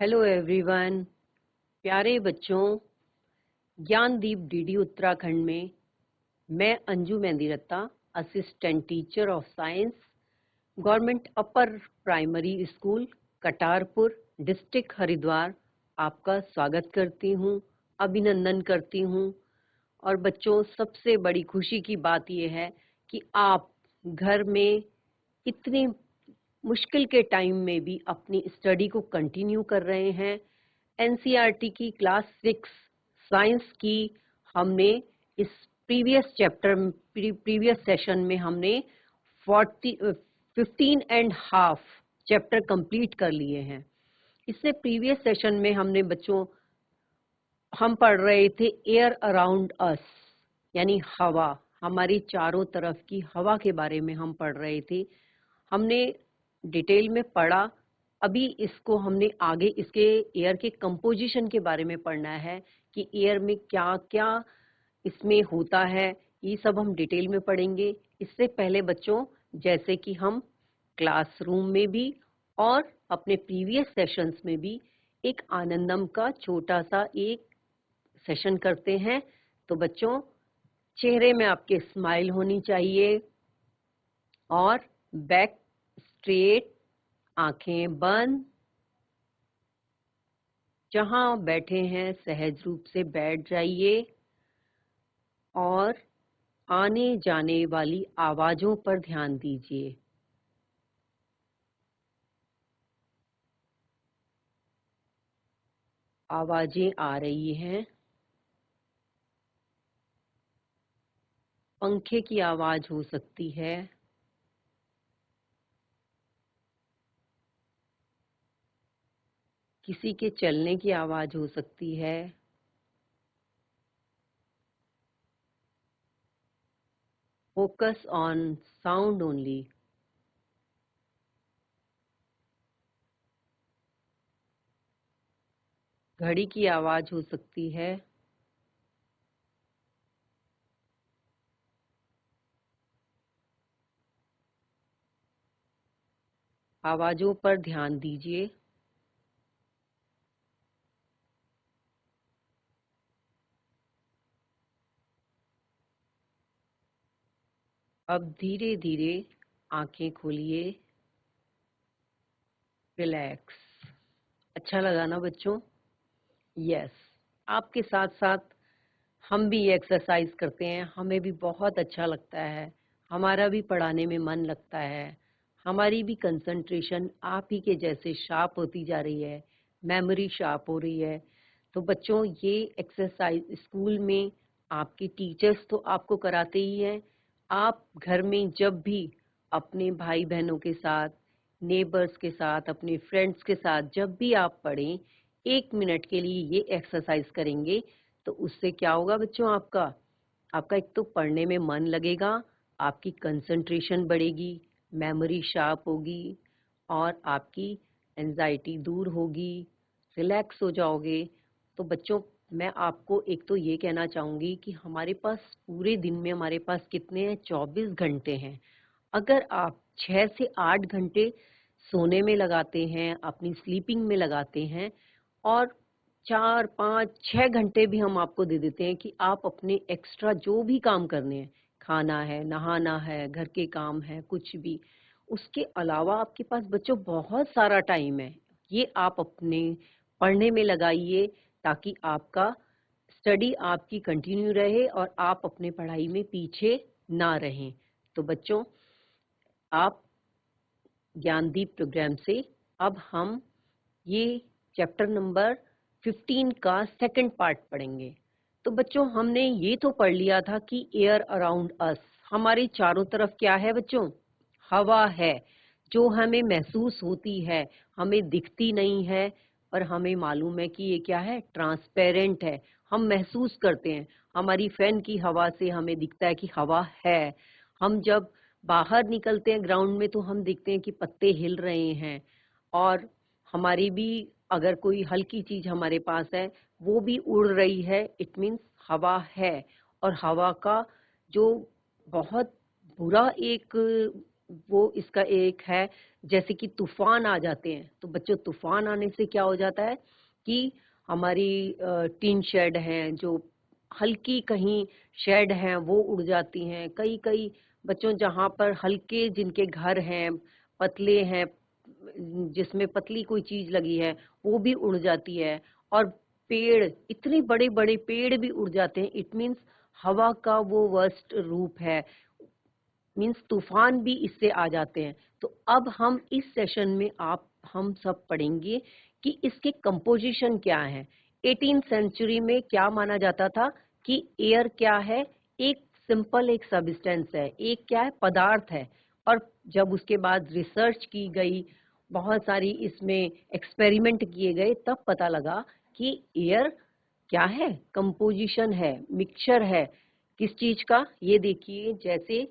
Hello everyone. प्यारे बच्चों, Gyandeep DD Uttarakhand में मैं Anju Mehndiratta, assistant teacher of science, government upper primary school Katarpur, district Haridwar, आपका स्वागत करती हूँ, अभिनंदन करती हूँ। और बच्चों, सबसे बड़ी खुशी की बात यह है कि आप घर में इतने मुश्किल के टाइम में भी अपनी स्टडी को कंटिन्यू कर रहे हैं। एनसीईआरटी की क्लास 6 साइंस की हमने इस प्रीवियस सेशन में हमने 15 एंड हाफ चैप्टर कंप्लीट कर लिए हैं। इससे प्रीवियस सेशन में हमने बच्चों हम पढ़ रहे थे एयर अराउंड अस, यानी हवा, हमारी चारों तरफ की हवा के बारे में हम पढ़ रहे थे। हमने डिटेल में पढ़ा। अभी इसको हमने आगे इसके एयर के कंपोजिशन के बारे में पढ़ना है कि एयर में क्या क्या इसमें होता है, ये सब हम डिटेल में पढ़ेंगे। इससे पहले बच्चों, जैसे कि हम क्लासरूम में भी और अपने प्रीवियस सेशंस में भी एक आनंदम का छोटा सा एक सेशन करते हैं। तो बच्चों, चेहरे में आपके स्माइल होनी चाहिए और बैक स्ट्रेट, आंखें बंद। जहां बैठे हैं सहज रूप से बैठ जाइए और आने जाने वाली आवाजों पर ध्यान दीजिए। आवाजें आ रही हैं, पंखे की आवाज हो सकती है, किसी के चलने की आवाज हो सकती है, फोकस ऑन साउंड ओनली। घड़ी की आवाज हो सकती है, आवाजों पर ध्यान दीजिए। अब धीरे धीरे आंखें खोलिए, रिलैक्स। अच्छा लगा ना बच्चों? यस, आपके साथ साथ हम भी ये एक्सरसाइज करते हैं, हमें भी बहुत अच्छा लगता है, हमारा भी पढ़ाने में मन लगता है, हमारी भी कंसंट्रेशन आप ही के जैसे शार्प होती जा रही है, मेमोरी शार्प हो रही है। तो बच्चों, ये एक्सरसाइज स्कूल में आपके टीचर्स तो आपको कराते ही हैं, आप घर में जब भी अपने भाई बहनों के साथ, नेबर्स के साथ, अपने फ्रेंड्स के साथ जब भी आप पढ़ें, 1 मिनट के लिए ये एक्सरसाइज करेंगे तो उससे क्या होगा बच्चों? आपका आपका एक तो पढ़ने में मन लगेगा, आपकी कंसंट्रेशन बढ़ेगी, मेमोरी शार्प होगी और आपकी एंजाइटी दूर होगी, रिलैक्स हो जाओगे। तो बच्चों, मैं आपको एक तो ये कहना चाहूँगी कि हमारे पास पूरे दिन में हमारे पास कितने हैं? 24 घंटे हैं। अगर आप 6 से 8 घंटे सोने में लगाते हैं, अपनी स्लीपिंग में लगाते हैं और 4, 5, 6 घंटे भी हम आपको दे देते हैं कि आप अपने एक्स्ट्रा जो भी काम करने हैं, खाना है, नहाना है, घर के काम है, कुछ भी, उसके अलावा आपके पास बच्चों बहुत सारा टाइम है। ये आप अपने पढ़ने में लगाइए ताकि आपका स्टडी आपकी कंटिन्यू रहे और आप अपने पढ़ाई में पीछे ना रहें। तो बच्चों, आप ज्ञानदीप प्रोग्राम से अब हम ये चैप्टर नंबर 15 का सेकंड पार्ट पढ़ेंगे। तो बच्चों, हमने ये तो पढ़ लिया था कि एयर अराउंड अस, हमारे चारों तरफ क्या है बच्चों? हवा है, जो हमें महसूस होती है, हमें दिखती नहीं है, पर हमें मालूम है कि ये क्या है? ट्रांसपेरेंट है, हम महसूस करते हैं। हमारी फैन की हवा से हमें दिखता है कि हवा है। हम जब बाहर निकलते हैं ग्राउंड में तो हम देखते हैं कि पत्ते हिल रहे हैं और हमारी भी अगर कोई हल्की चीज हमारे पास है वो भी उड़ रही है, इट मीन्स हवा है। और हवा का जो बहुत बुरा एक वो इसका एक है, जैसे कि तूफान आ जाते हैं, तो बच्चों तूफान आने से क्या हो जाता है कि हमारी टीन शेड हैं, जो हल्की कहीं शेड हैं वो उड़ जाती हैं। कई कई बच्चों जहाँ पर हल्के जिनके घर हैं, पतले हैं, जिसमें पतली कोई चीज लगी है, वो भी उड़ जाती है। और पेड़, इतने बड़े बड़े पेड़ भी उड़ जाते हैं। इट मीन्स हवा का वो वर्स्ट रूप है, मीन्स तूफान भी इससे आ जाते हैं। तो अब हम इस सेशन में हम सब पढ़ेंगे कि इसके कंपोजिशन क्या है। 18th सेंचुरी में क्या माना जाता था कि एयर क्या है, एक सिंपल एक सब्सटेंस है, एक क्या है, पदार्थ है। और जब उसके बाद रिसर्च की गई, बहुत सारी इसमें एक्सपेरिमेंट किए गए, तब पता लगा कि एयर क्या है, कंपोजिशन है, मिक्सचर है। किस चीज का, ये देखिए, जैसे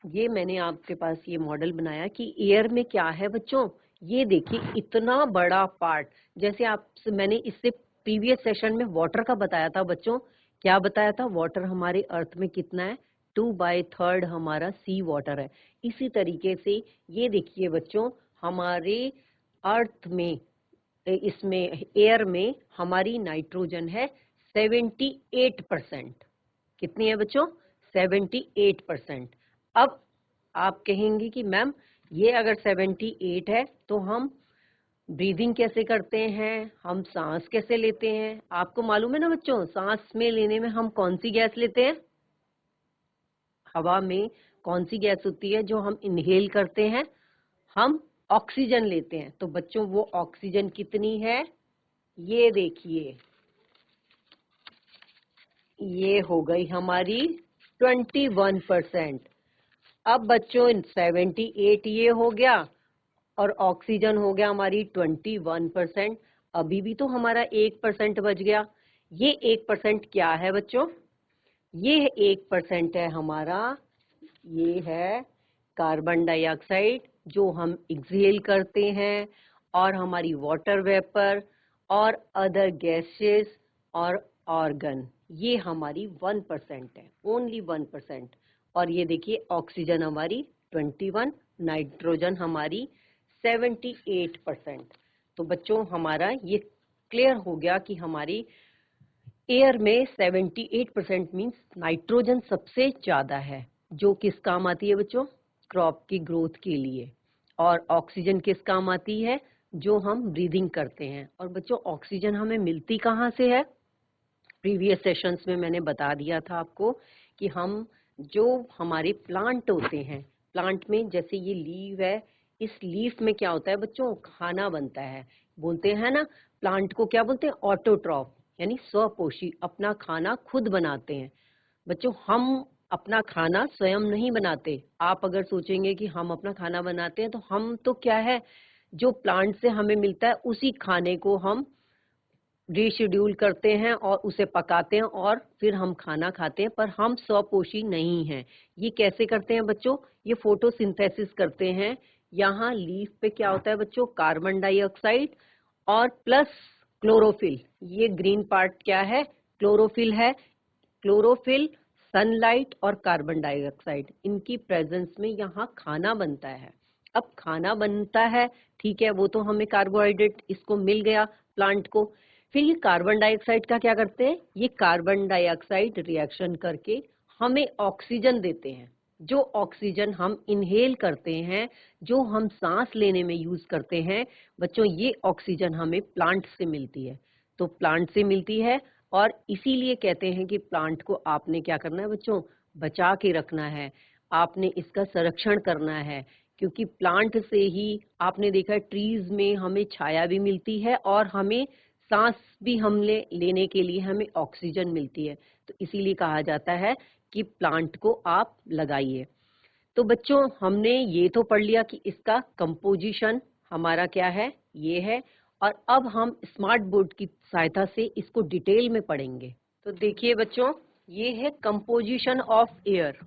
ये मैंने आपके पास ये मॉडल बनाया कि एयर में क्या है बच्चों। ये देखिए इतना बड़ा पार्ट, जैसे आप मैंने इससे प्रीवियस सेशन में वाटर का बताया था बच्चों। क्या बताया था, वाटर हमारे अर्थ में कितना है, 2/3 हमारा सी वाटर है। इसी तरीके से ये देखिए बच्चों, हमारे अर्थ में, इसमें एयर में हमारी नाइट्रोजन है 78%। कितनी है बच्चों, 78%। अब आप कहेंगे कि मैम ये अगर 78 है तो हम ब्रीदिंग कैसे करते हैं, हम सांस कैसे लेते हैं। आपको मालूम है ना बच्चों, सांस में लेने में हम कौन सी गैस लेते हैं, हवा में कौन सी गैस होती है जो हम इनहेल करते हैं, हम ऑक्सीजन लेते हैं। तो बच्चों वो ऑक्सीजन कितनी है, ये देखिए, ये हो गई हमारी 21%। अब बच्चों 78 ये हो गया और ऑक्सीजन हो गया हमारी 21%। अभी भी तो हमारा 1% बच गया। ये 1% क्या है बच्चों, ये 1% है हमारा, ये है कार्बन डाइऑक्साइड जो हम एक्सहेल करते हैं, और हमारी वाटर वेपर और अदर गैसेस और ऑर्गन, ये हमारी 1% है, ओनली 1%। और ये देखिए ऑक्सीजन हमारी 21, नाइट्रोजन हमारी 78%। तो बच्चों हमारा ये क्लियर हो गया कि हमारी एयर में 78% मीन्स नाइट्रोजन सबसे ज्यादा है, जो किस काम आती है बच्चों, क्रॉप की ग्रोथ के लिए। और ऑक्सीजन किस काम आती है, जो हम ब्रीदिंग करते हैं। और बच्चों ऑक्सीजन हमें मिलती कहाँ से है, प्रीवियस सेशंस में मैंने बता दिया था आपको कि हम, जो हमारे प्लांट होते हैं, प्लांट में जैसे ये लीव है, इस लीफ में क्या होता है बच्चों, खाना बनता है। बोलते हैं ना, प्लांट को क्या बोलते हैं, ऑटोट्रॉफ, यानी स्वपोषी, अपना खाना खुद बनाते हैं। बच्चों हम अपना खाना स्वयं नहीं बनाते। आप अगर सोचेंगे कि हम अपना खाना बनाते हैं, तो हम तो क्या है, जो प्लांट से हमें मिलता है उसी खाने को हम रीशेड्यूल करते हैं और उसे पकाते हैं और फिर हम खाना खाते हैं, पर हम स्वपोषी नहीं हैं। ये कैसे करते हैं बच्चों, ये फोटोसिंथेसिस करते हैं। यहाँ लीफ पे क्या होता है बच्चों, कार्बन डाइऑक्साइड और प्लस क्लोरोफिल। ये ग्रीन पार्ट क्या है, क्लोरोफिल है। क्लोरोफिल, सनलाइट और कार्बन डाइऑक्साइड, इनकी प्रेजेंस में यहाँ खाना बनता है। अब खाना बनता है, ठीक है, वो तो हमें कार्बोहाइड्रेट इसको मिल गया प्लांट को। फिर ये कार्बन डाइऑक्साइड का क्या करते हैं, ये कार्बन डाइऑक्साइड रिएक्शन करके हमें ऑक्सीजन देते हैं। जो ऑक्सीजन हम इनहेल करते हैं, जो हम सांस लेने में यूज करते हैं बच्चों, ये ऑक्सीजन हमें प्लांट से मिलती है। तो प्लांट से मिलती है, और इसीलिए कहते हैं कि प्लांट को आपने क्या करना है बच्चों, बचा के रखना है, आपने इसका संरक्षण करना है। क्योंकि प्लांट से ही आपने देखा है, ट्रीज में हमें छाया भी मिलती है और हमें सांस भी हमने लेने के लिए हमें ऑक्सीजन मिलती है। तो इसीलिए कहा जाता है कि प्लांट को आप लगाइए। तो बच्चों हमने ये तो पढ़ लिया कि इसका कंपोजिशन हमारा क्या है, ये है। और अब हम स्मार्ट बोर्ड की सहायता से इसको डिटेल में पढ़ेंगे। तो देखिए बच्चों, ये है composition of air.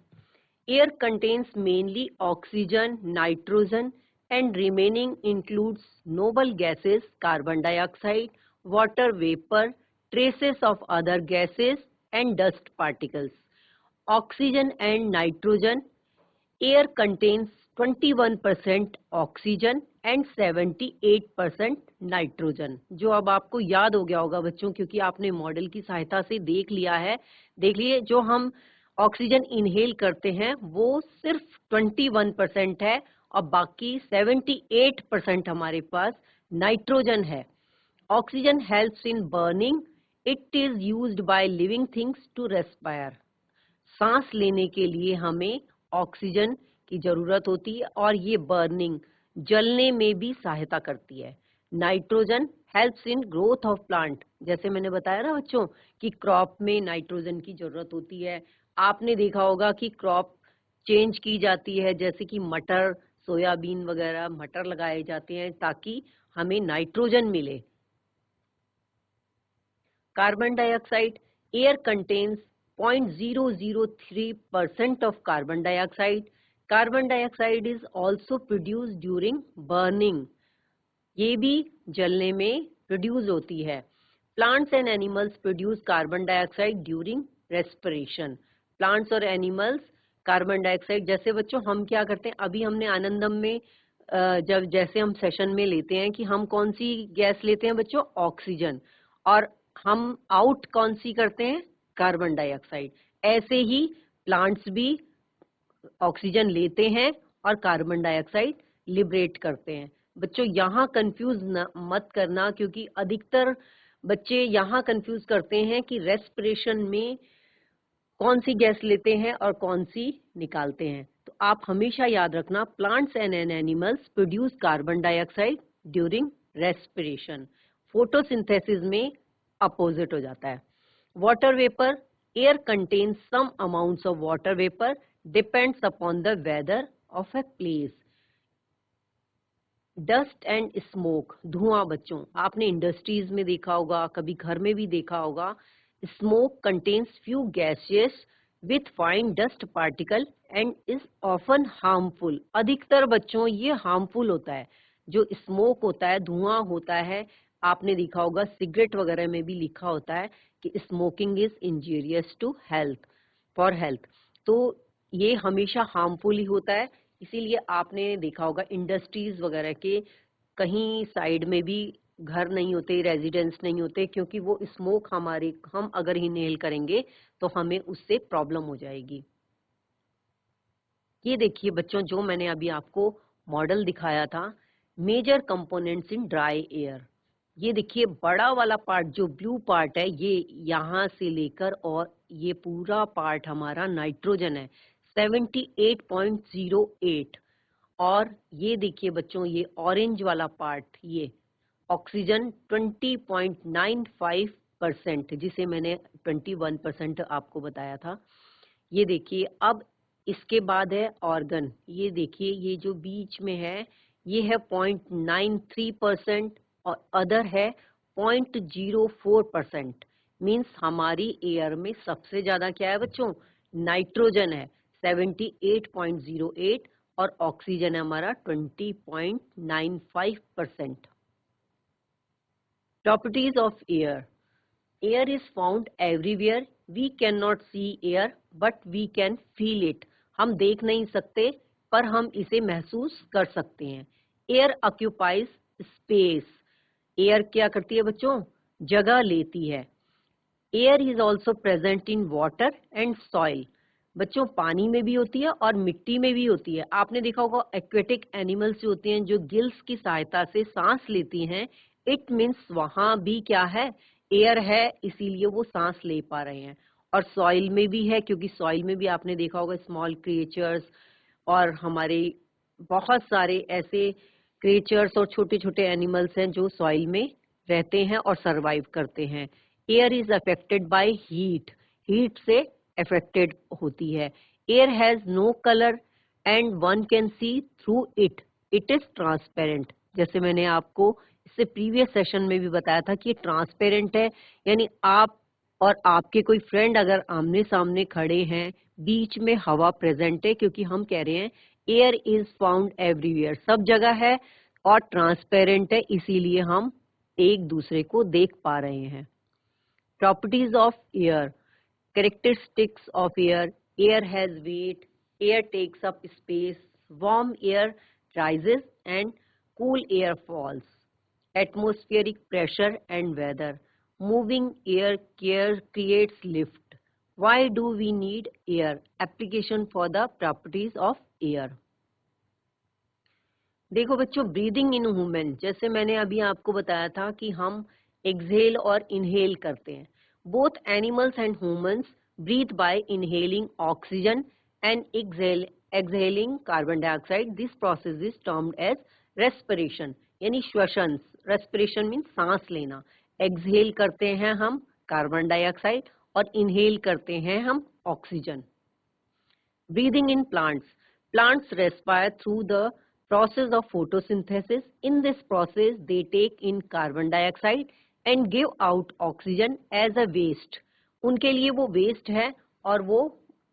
Air contains mainly oxygen, nitrogen and remaining includes noble gases, carbon dioxide, water vapour, traces of other gases and dust particles. Oxygen and nitrogen. Air contains 21% oxygen and 78% nitrogen. जो अब आपको याद हो गया होगा बच्चों, क्योंकि आपने मॉडल की सहायता से देख लिया है। देख लिए, जो हम ऑक्सीजन इनहेल करते हैं वो सिर्फ 21% है और बाकी 78% हमारे पास नाइट्रोजन है। Oxygen helps in burning, it is used by living things to respire. सांस लेने के लिए हमें ऑक्सीजन की जरूरत होती है और ये बर्निंग, जलने में भी सहायता करती है। Nitrogen helps in growth of plant. जैसे मैंने बताया ना बच्चों कि क्रॉप में नाइट्रोजन की जरूरत होती है। आपने देखा होगा कि क्रॉप चेंज की जाती है, जैसे कि मटर, सोयाबीन वगैरह मटर लगाए जाते हैं ताकि हमें नाइट्रोजन मिले। Carbon dioxide, air contains 0.003% of carbon dioxide. Carbon dioxide is also produced during burning. ये भी जलने में प्रोड्यूस होती है। Plants and animals produce carbon dioxide during respiration. Plants और animals कार्बन डाइऑक्साइड, जैसे बच्चों हम क्या करते हैं, अभी हमने आनंदम में जब जैसे हम सेशन में लेते हैं कि हम कौन सी गैस लेते हैं बच्चों, ऑक्सीजन, और हम आउट कौन सी करते हैं, कार्बन डाइऑक्साइड। ऐसे ही प्लांट्स भी ऑक्सीजन लेते हैं और कार्बन डाइऑक्साइड लिबरेट करते हैं। बच्चों यहाँ कंफ्यूज मत करना, क्योंकि अधिकतर बच्चे यहाँ कंफ्यूज करते हैं कि रेस्पिरेशन में कौन सी गैस लेते हैं और कौन सी निकालते हैं। तो आप हमेशा याद रखना, plants and animals produce carbon dioxide during respiration. Photosynthesis में अपोजिट हो जाता है। Water vapour, air contains some amounts of water vapour, depends upon the weather of a place. Dust and smoke, धुआं बच्चों आपने इंडस्ट्रीज में देखा होगा, कभी घर में भी देखा होगा। Smoke contains few gases with fine dust particle and is often harmful. अधिकतर बच्चों ये हार्मफुल होता है। जो स्मोक होता है, धुआं होता है, आपने देखा होगा सिगरेट वगैरह में भी लिखा होता है कि smoking is injurious to health, for health. तो ये हमेशा हार्मफुल ही होता है। इसीलिए आपने देखा होगा इंडस्ट्रीज वगैरह के कहीं साइड में भी घर नहीं होते, रेजिडेंस नहीं होते, क्योंकि वो स्मोक हम अगर इनहेल करेंगे तो हमें उससे प्रॉब्लम हो जाएगी। ये देखिए बच्चों, जो मैंने अभी आपको मॉडल दिखाया था, major components in dry air. ये देखिए बड़ा वाला पार्ट जो ब्लू पार्ट है, ये यहाँ से लेकर और ये पूरा पार्ट हमारा नाइट्रोजन है 78.08। और ये देखिए बच्चों, ये ऑरेंज वाला पार्ट, ये ऑक्सीजन 20.95%, जिसे मैंने 21% आपको बताया था। ये देखिए, अब इसके बाद है ऑर्गन। ये देखिए, ये जो बीच में है ये है 0.93% और अदर है 0.04%। मीन्स हमारी एयर में सबसे ज्यादा क्या है बच्चों, नाइट्रोजन है 78.08 और ऑक्सीजन है हमारा 20.95%। Properties of air. Air is found everywhere. We cannot see air, but we can feel it. हम देख नहीं सकते पर हम इसे महसूस कर सकते हैं। Air occupies space. Air क्या करती है बच्चों, जगह लेती है। Air is also present in water and soil. बच्चों पानी में भी होती है और मिट्टी में भी होती है। आपने देखा होगा एक्वेटिक एनिमल्स जो होती हैं, जो गिल्स की सहायता से सांस लेती हैं, इट मीन्स वहां भी क्या है, एयर है, इसीलिए वो सांस ले पा रहे हैं। और सॉइल में भी है, क्योंकि सॉइल में भी आपने देखा होगा स्मॉल क्रिएचर्स और हमारे बहुत सारे ऐसे क्रिएचर्स और छोटे छोटे एनिमल्स हैं जो सॉइल में रहते हैं और सरवाइव करते हैं। Air is affected by heat, heat से अफेक्टेड होती है। Air has no colour and one can see through it, it is transparent. जैसे मैंने आपको इससे प्रीवियस सेशन में भी बताया था कि ये ट्रांसपेरेंट है, यानी आप और आपके कोई फ्रेंड अगर आमने सामने खड़े हैं, बीच में हवा प्रेजेंट है, क्योंकि हम कह रहे हैं एयर इज फाउंड एवरीवेयर, सब जगह है और ट्रांसपेरेंट है, इसीलिए हम एक दूसरे को देख पा रहे हैं। Properties of air, characteristics of air, air has weight, air takes up space warm air rises and cool air falls, atmospheric pressure and weather, moving air creates lift. Why do we need air? Application for the properties of air. देखो बच्चों, breathing in human, जैसे मैंने अभी आपको बताया था कि हम एक्सहेल और इनहेल करते हैं. Both animals and humans breathe by inhaling oxygen and exhaling carbon dioxide. This process is termed as respiration, यानी श्वसन. रेस्पिरेशन मीन्स सांस लेना. एक्सहेल करते हैं हम कार्बन डाइऑक्साइड और इनहेल करते हैं हम oxygen. Breathing in plants. Plants respire through the process of photosynthesis. In this process, they take in carbon dioxide and give out oxygen as a waste. उनके लिए वो waste है और वो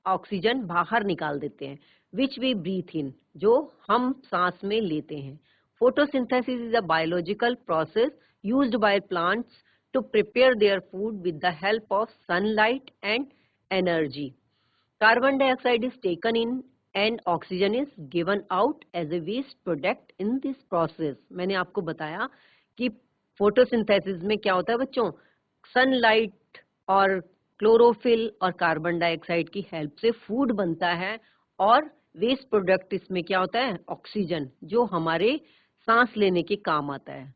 ऑक्सीजन बाहर निकाल देते हैं, which we breathe in, जो हम सांस में लेते हैं. Photosynthesis is a biological process used by plants to prepare their food with the help of sunlight and energy. Carbon dioxide is taken in and oxygen is given out as a waste product in this process. मैंने आपको बताया कि photosynthesis में क्या होता है बच्चों, sunlight और क्लोरोफिल और कार्बन डाइऑक्साइड की हेल्प से फूड बनता है और वेस्ट प्रोडक्ट इसमें क्या होता है, ऑक्सीजन, जो हमारे सांस लेने के काम आता है.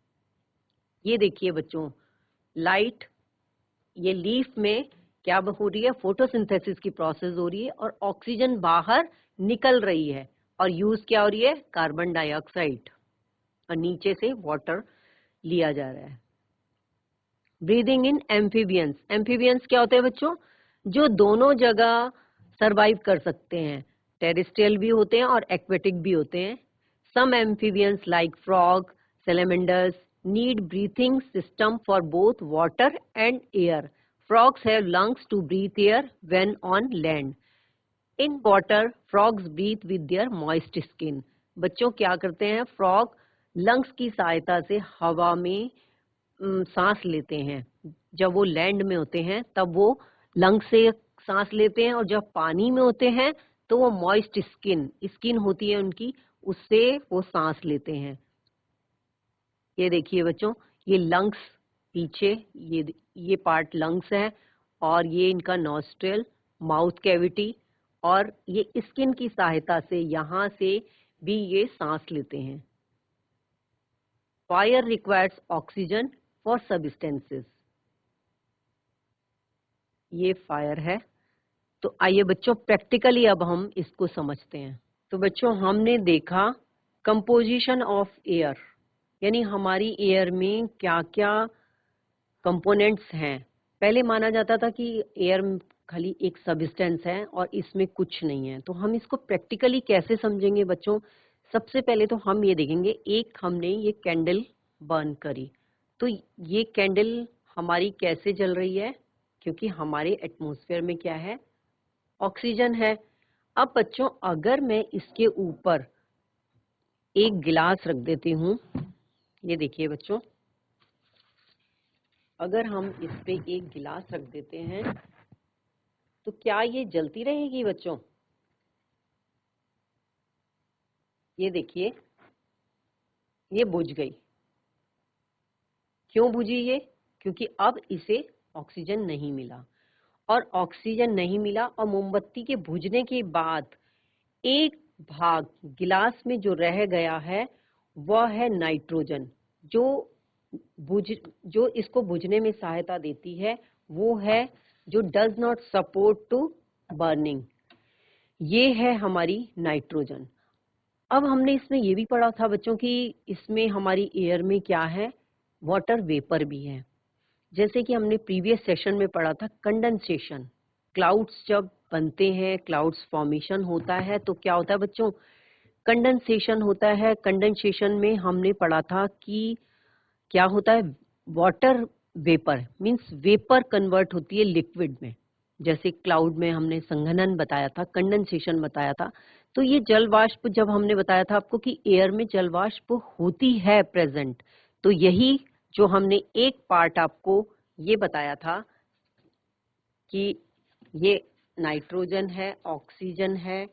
ये देखिए बच्चों, लाइट, ये लीफ में क्या हो रही है, फोटोसिंथेसिस की प्रोसेस हो रही है और ऑक्सीजन बाहर निकल रही है और यूज क्या हो रही है, कार्बन डाइऑक्साइड, और नीचे से वाटर लिया जा रहा है. Breathing in amphibians. एम्फीबियंस क्या होते हैं बच्चों, जो दोनों जगह सरवाइव कर सकते हैं. टेरेस्ट्रियल भी होते हैं और एक्वेटिक भी होते हैं. Some amphibians like frog, salamanders need breathing system for both water and air. Frogs have lungs to breathe air when on land. In water, frogs breathe with their moist skin. बच्चों क्या करते हैं, frog lungs की सहायता से हवा में सांस लेते हैं. जब वो लैंड में होते हैं तब वो लंग्स से सांस लेते हैं और जब पानी में होते हैं तो वो मॉइस्ट स्किन होती है उनकी, उससे वो सांस लेते हैं. ये देखिए बच्चों, ये लंग्स पीछे, ये पार्ट लंग्स है और ये इनका नॉस्ट्रिल, माउथ कैविटी, और ये स्किन की सहायता से यहाँ से भी ये सांस लेते हैं. Fire requires oxygen for substances. ये फायर है. तो आइए बच्चों प्रैक्टिकली अब हम इसको समझते हैं. तो बच्चों हमने देखा कंपोजिशन ऑफ एयर, यानी हमारी एयर में क्या क्या कंपोनेंट्स हैं. पहले माना जाता था कि एयर खाली एक सब्सटेंस है और इसमें कुछ नहीं है. तो हम इसको प्रैक्टिकली कैसे समझेंगे बच्चों. सबसे पहले तो हम ये देखेंगे, एक हमने ये कैंडल बर्न करी, तो ये कैंडल हमारी कैसे जल रही है, क्योंकि हमारे एटमॉस्फेयर में क्या है, ऑक्सीजन है. अब बच्चों अगर मैं इसके ऊपर एक गिलास रख देती हूँ, ये देखिए बच्चों, अगर हम इस पे एक गिलास रख देते हैं तो क्या ये जलती रहेगी बच्चों. ये देखिए, ये बुझ गई. क्यों बुझी ये, क्योंकि अब इसे ऑक्सीजन नहीं मिला, और ऑक्सीजन नहीं मिला और मोमबत्ती के बुझने के बाद एक भाग गिलास में जो रह गया है वह है नाइट्रोजन, जो इसको बुझने में सहायता देती है. वो है जो does not support to burning, ये है हमारी नाइट्रोजन. अब हमने इसमें ये भी पढ़ा था बच्चों कि इसमें हमारी एयर में क्या है, वाटर वेपर भी है. जैसे कि हमने प्रीवियस सेशन में पढ़ा था कंडेंसेशन. क्लाउड्स जब बनते हैं, क्लाउड्स फॉर्मेशन होता है, तो क्या होता है बच्चों, कंडेंसेशन होता है. कंडेंसेशन में हमने पढ़ा था कि क्या होता है, water vapour means vapour convert होती है लिक्विड में. जैसे क्लाउड में हमने संघनन बताया था, कंडेंसेशन बताया था. तो ये जल वाष्प, जब हमने बताया था आपको कि एयर में जल वाष्प होती है प्रेजेंट, तो यही जो हमने एक पार्ट आपको ये बताया था कि ये नाइट्रोजन है, ऑक्सीजन है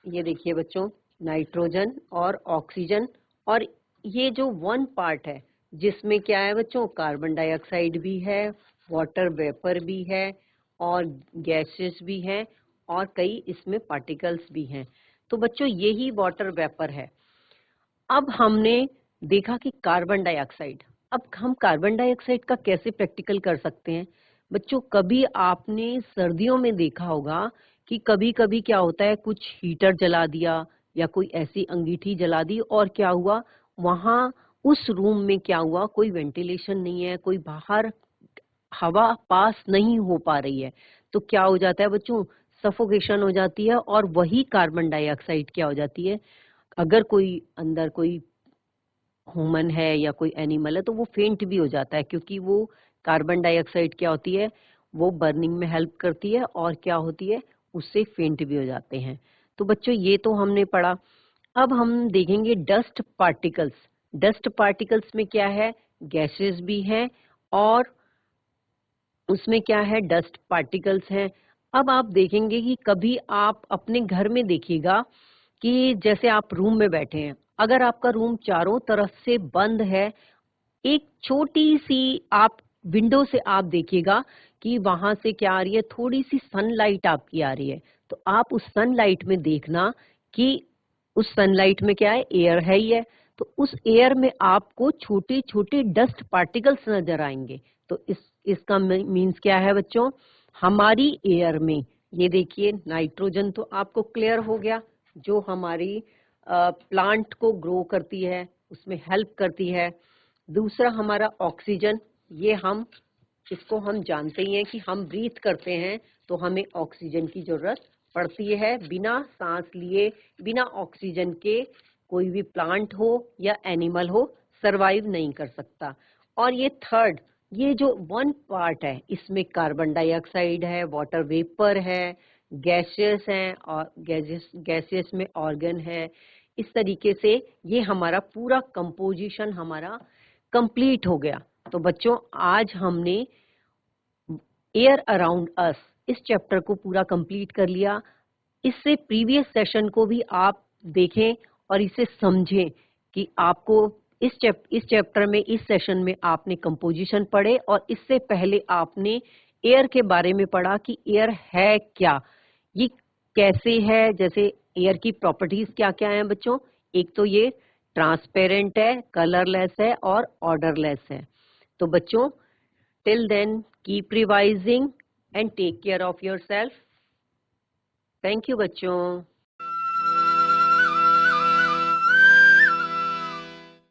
ये देखिए बच्चों, नाइट्रोजन और ऑक्सीजन, और ये जो वन पार्ट है जिसमें क्या है बच्चों, कार्बन डाइऑक्साइड भी है, वाटर वेपर भी है, और गैसेस भी हैं, और कई इसमें पार्टिकल्स भी हैं। तो बच्चों यही वाटर वेपर है। अब हमने देखा कि कार्बन डाइऑक्साइड, अब हम कार्बन डाइऑक्साइड का कैसे प्रैक्टिकल कर सकते हैं। बच्चों कभी आपने सर्दियों में देखा होगा कि कभी कभी क्या होता है, कुछ हीटर जला दिया या कोई ऐसी अंगीठी जला दी, और क्या हुआ वहां उस रूम में, क्या हुआ, कोई वेंटिलेशन नहीं है, कोई बाहर हवा पास नहीं हो पा रही है, तो क्या हो जाता है बच्चों, सफोकेशन हो जाती है, और वही कार्बन डाइऑक्साइड क्या हो जाती है, अगर कोई अंदर कोई ह्यूमन है या कोई एनिमल है तो वो फेंट भी हो जाता है, क्योंकि वो कार्बन डाइऑक्साइड क्या होती है, वो बर्निंग में हेल्प करती है, और क्या होती है, उससे फेंट भी हो जाते हैं। तो बच्चों ये तो हमने पढ़ा। अब हम देखेंगे डस्ट पार्टिकल्स। डस्ट पार्टिकल्स में क्या है, गैसेस भी हैं, और उसमें क्या है, डस्ट पार्टिकल्स हैं। अब आप देखेंगे कि कभी आप अपने घर में देखिएगा कि जैसे आप रूम में बैठे हैं, अगर आपका रूम चारों तरफ से बंद है, एक छोटी सी आप विंडो से आप देखिएगा कि वहां से क्या आ रही है, थोड़ी सी सनलाइट आपकी आ रही है, तो आप उस सनलाइट में देखना कि उस सनलाइट में क्या है, एयर है ही है, तो उस एयर में आपको छोटे छोटे डस्ट पार्टिकल्स नजर आएंगे। तो इसका मीन्स क्या है बच्चों, हमारी एयर में, ये देखिए नाइट्रोजन तो आपको क्लियर हो गया, जो हमारी प्लांट को ग्रो करती है, उसमें हेल्प करती है। दूसरा हमारा ऑक्सीजन, ये हम इसको हम जानते ही हैं कि हम ब्रीथ करते हैं तो हमें ऑक्सीजन की जरूरत पड़ती है। बिना सांस लिए, बिना ऑक्सीजन के कोई भी प्लांट हो या एनिमल हो सरवाइव नहीं कर सकता। और ये थर्ड, ये जो वन पार्ट है, इसमें कार्बन डाइऑक्साइड है, वाटर वेपर है, गैसेस हैं, और गैसेस में ऑर्गन है। इस तरीके से ये हमारा पूरा कंपोजिशन हमारा कंप्लीट हो गया। तो बच्चों आज हमने एयर अराउंड अस इस चैप्टर को पूरा कंप्लीट कर लिया। इससे प्रीवियस सेशन को भी आप देखें और इसे समझें कि आपको इस चैप्टर में, इस सेशन में आपने कंपोजिशन पढ़े, और इससे पहले आपने एयर के बारे में पढ़ा कि एयर है क्या, ये कैसे है, जैसे एयर की प्रॉपर्टीज क्या क्या हैं बच्चों। एक तो ये ट्रांसपेरेंट है, कलरलेस है, और ऑर्डरलेस है। तो बच्चों till then keep revising and take care of yourself. Thank you बच्चों।